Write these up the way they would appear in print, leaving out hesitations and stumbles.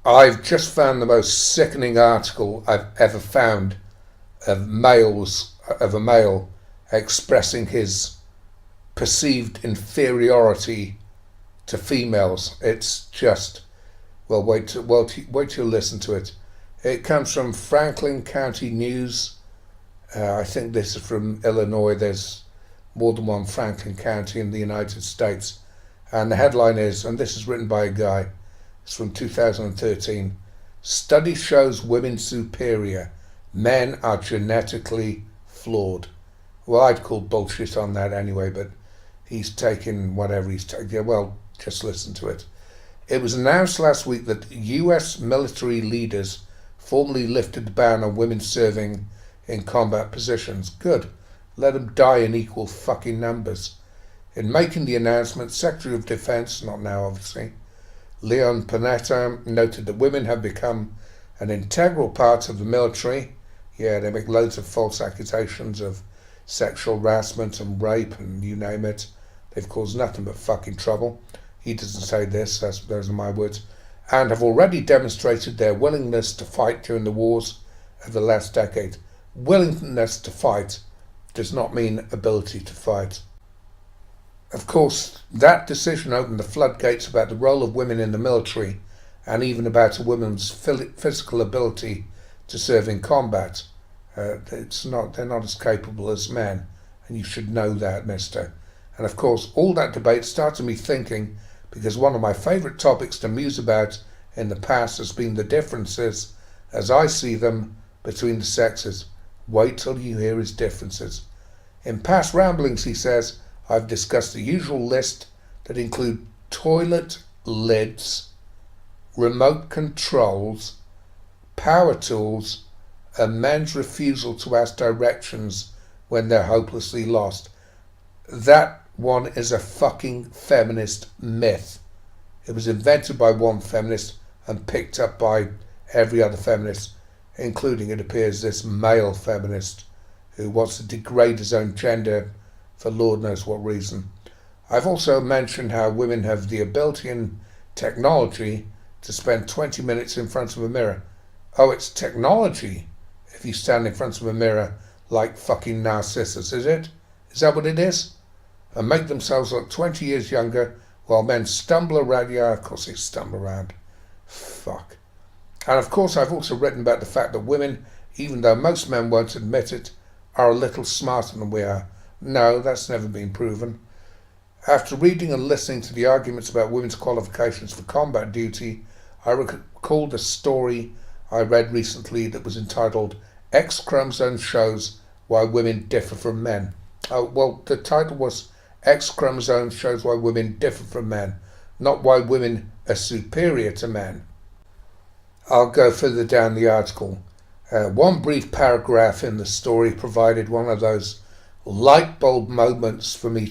I've just found the most sickening article I've ever found of a male expressing his perceived inferiority to females. It's just, well, wait till you listen to it. It comes from Franklin County News. I think this is from Illinois. There's more than one Franklin County in the United States. And the headline is, and this is written by a guy, it's from 2013, study shows women superior, men are genetically flawed. Well, I'd call bullshit on that anyway, but he's taking whatever he's taking. Yeah, well, just listen to it. It was announced last week that US military leaders formally lifted the ban on women serving in combat positions. Good. Let them die in equal fucking numbers. In making the announcement, Secretary of Defense, not now obviously, Leon Panetta noted that women have become an integral part of the military. Yeah, they make loads of false accusations of sexual harassment and rape and you name it. They've caused nothing but fucking trouble. He doesn't say this, those are my words. And have already demonstrated their willingness to fight during the wars of the last decade. Willingness to fight does not mean ability to fight. Of course, that decision opened the floodgates about the role of women in the military and even about a woman's physical ability to serve in combat. They're not as capable as men, and you should know that, mister. And of course, all that debate started me thinking, because one of my favourite topics to muse about in the past has been the differences, as I see them, between the sexes. Wait till you hear his differences. In past ramblings, he says, I've discussed the usual list that include toilet lids, remote controls, power tools, and men's refusal to ask directions when they're hopelessly lost. That one is a fucking feminist myth. It was invented by one feminist and picked up by every other feminist, including, it appears, this male feminist who wants to degrade his own gender for Lord knows what reason. I've also mentioned how women have the ability and technology to spend 20 minutes in front of a mirror. Oh, it's technology if you stand in front of a mirror like fucking Narcissus, is it? Is that what it is? And make themselves look 20 years younger while men stumble around. Yeah, of course they stumble around. Fuck. And of course I've also written about the fact that women, even though most men won't admit it, are a little smarter than we are. No, that's never been proven. After reading and listening to the arguments about women's qualifications for combat duty, I recalled a story I read recently that was entitled X Chromosome Shows Why Women Differ from Men. Oh, well, the title was X Chromosome Shows Why Women Differ from Men, not why women are superior to men. I'll go further down the article. One brief paragraph in the story provided one of those light bulb moments for me.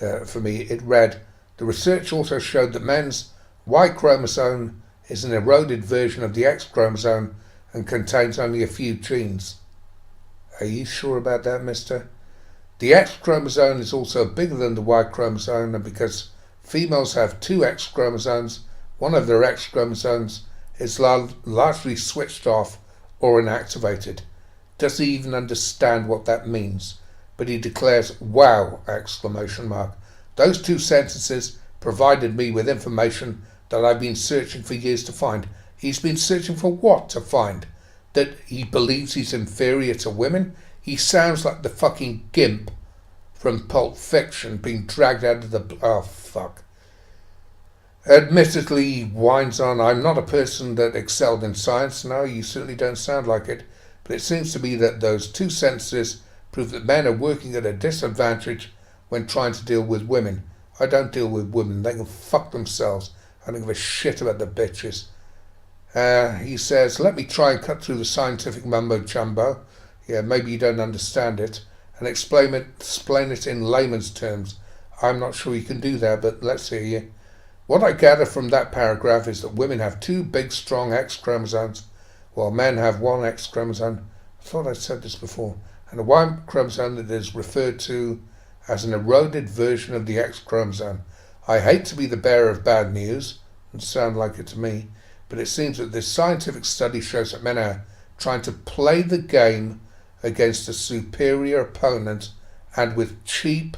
It read, the research also showed that men's Y chromosome is an eroded version of the X chromosome and contains only a few genes. Are you sure about that, mister? The X chromosome is also bigger than the Y chromosome, and because females have two X chromosomes, one of their X chromosomes is largely switched off or inactivated. Does he even understand what that means? But he declares, wow! Exclamation mark. Those two sentences provided me with information that I've been searching for years to find. He's been searching for what to find? That he believes he's inferior to women? He sounds like the fucking gimp from Pulp Fiction being dragged out of the... Oh, fuck. Admittedly, he whines on, I'm not a person that excelled in science. No, you certainly don't sound like it. But it seems to me that those two sentences prove that men are working at a disadvantage when trying to deal with women. I don't deal with women. They can fuck themselves. I don't give a shit about the bitches. He says, let me try and cut through the scientific mumbo-jumbo. Yeah, maybe you don't understand it. And explain it in layman's terms. I'm not sure you can do that, but let's hear you. What I gather from that paragraph is that women have two big, strong X chromosomes, while men have one X chromosome. I thought I'd said this before. And a Y chromosome that is referred to as an eroded version of the X chromosome. I hate to be the bearer of bad news, and sound like it to me, but it seems that this scientific study shows that men are trying to play the game against a superior opponent and with cheap,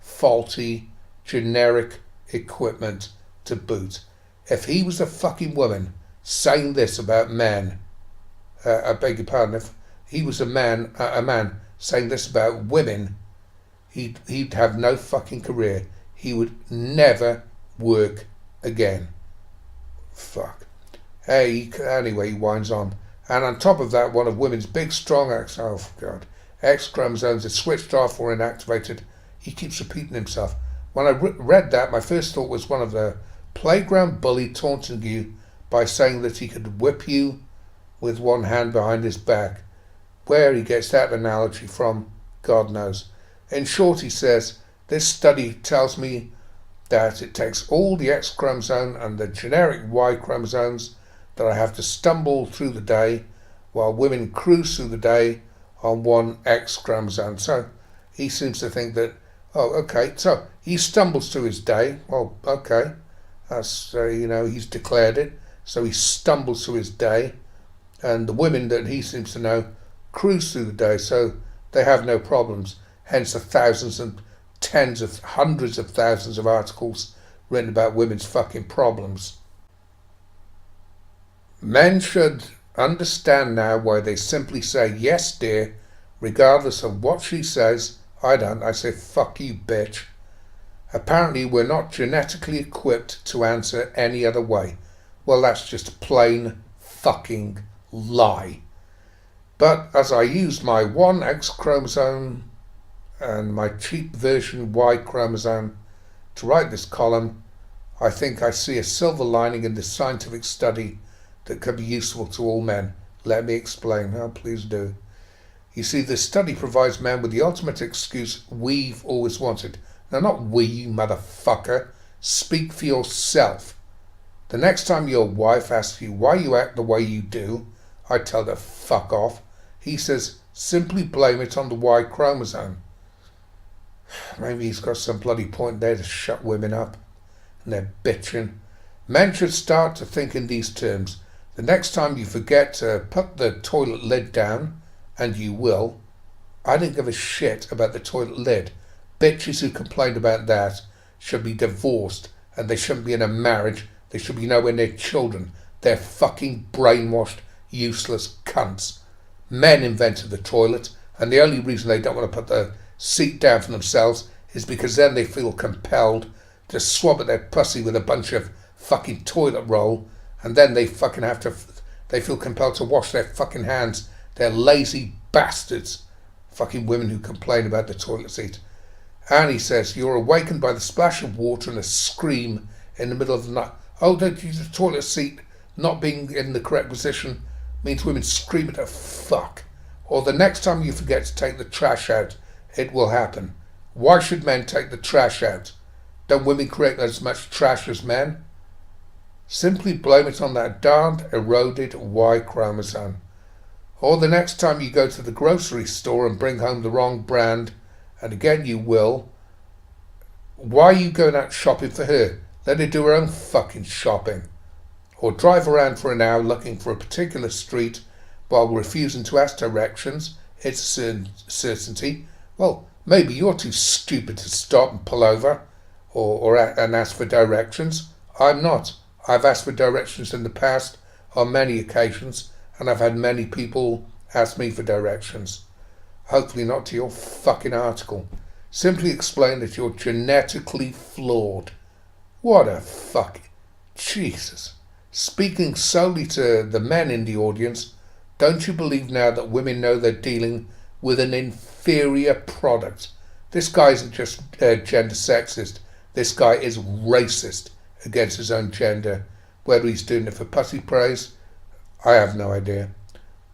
faulty, generic equipment to boot. If he was a fucking woman saying this about men, I beg your pardon, if he was a man saying this about women, he'd have no fucking career. He would never work again. Fuck. Anyway, he winds on. And on top of that, one of women's big, strong X chromosomes is switched off or inactivated. He keeps repeating himself. When I read that, my first thought was one of the playground bully taunting you by saying that he could whip you with one hand behind his back. Where he gets that analogy from, God knows. In short, he says, this study tells me that it takes all the X chromosome and the generic Y chromosomes that I have to stumble through the day, while women cruise through the day on one X chromosome. So he seems to think that, so he stumbles through his day. Well, okay, that's, he's declared it. So he stumbles through his day, and the women that he seems to know cruise through the day, so they have no problems. Hence the thousands and tens of hundreds of thousands of articles written about women's fucking problems. Men should understand now why they simply say, yes dear, regardless of what she says. I don't. I say, fuck you, bitch. Apparently we're not genetically equipped to answer any other way. Well, that's just a plain fucking lie. But as I used my one X chromosome and my cheap version Y chromosome to write this column, I think I see a silver lining in this scientific study that could be useful to all men. Let me explain. Oh, please do. You see, this study provides men with the ultimate excuse we've always wanted. Now, not we, you motherfucker. Speak for yourself. The next time your wife asks you why you act the way you do, I tell her fuck off. He says, simply blame it on the Y chromosome. Maybe he's got some bloody point there to shut women up. And they're bitching. Men should start to think in these terms. The next time you forget to put the toilet lid down, and you will, I don't give a shit about the toilet lid. Bitches who complain about that should be divorced, and they shouldn't be in a marriage. They should be nowhere near children. They're fucking brainwashed, useless cunts. Men invented the toilet, and the only reason they don't want to put the seat down for themselves is because then they feel compelled to swab at their pussy with a bunch of fucking toilet roll, and then they fucking they feel compelled to wash their fucking hands. They're lazy bastards. Fucking women who complain about the toilet seat. And he says, you're awakened by the splash of water and a scream in the middle of the night. Oh, don't use the toilet seat not being in the correct position means women scream at her fuck. Or the next time you forget to take the trash out, it will happen. Why should men take the trash out? Don't women create as much trash as men? Simply blame it on that darned eroded Y chromosome. Or the next time you go to the grocery store and bring home the wrong brand, and again you will, why are you going out shopping for her? Let her do her own fucking shopping. Or drive around for an hour looking for a particular street while refusing to ask directions. It's a certainty. Well, maybe you're too stupid to stop and pull over and ask for directions. I'm not. I've asked for directions in the past on many occasions, and I've had many people ask me for directions. Hopefully not to your fucking article. Simply explain that you're genetically flawed. What a fuck. Jesus. Speaking solely to the men in the audience, don't you believe now that women know they're dealing with an inferior product? This guy isn't just gender sexist. This guy is racist against his own gender. Whether he's doing it for pussy praise, I have no idea.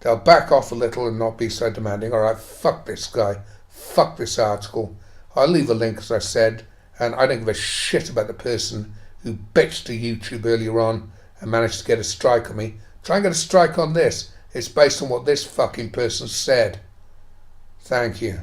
They'll back off a little and not be so demanding. Alright, fuck this guy. Fuck this article. I'll leave a link, as I said, and I don't give a shit about the person who bitched to YouTube earlier on and managed to get a strike on me. Try and get a strike on this. It's based on what this fucking person said. Thank you.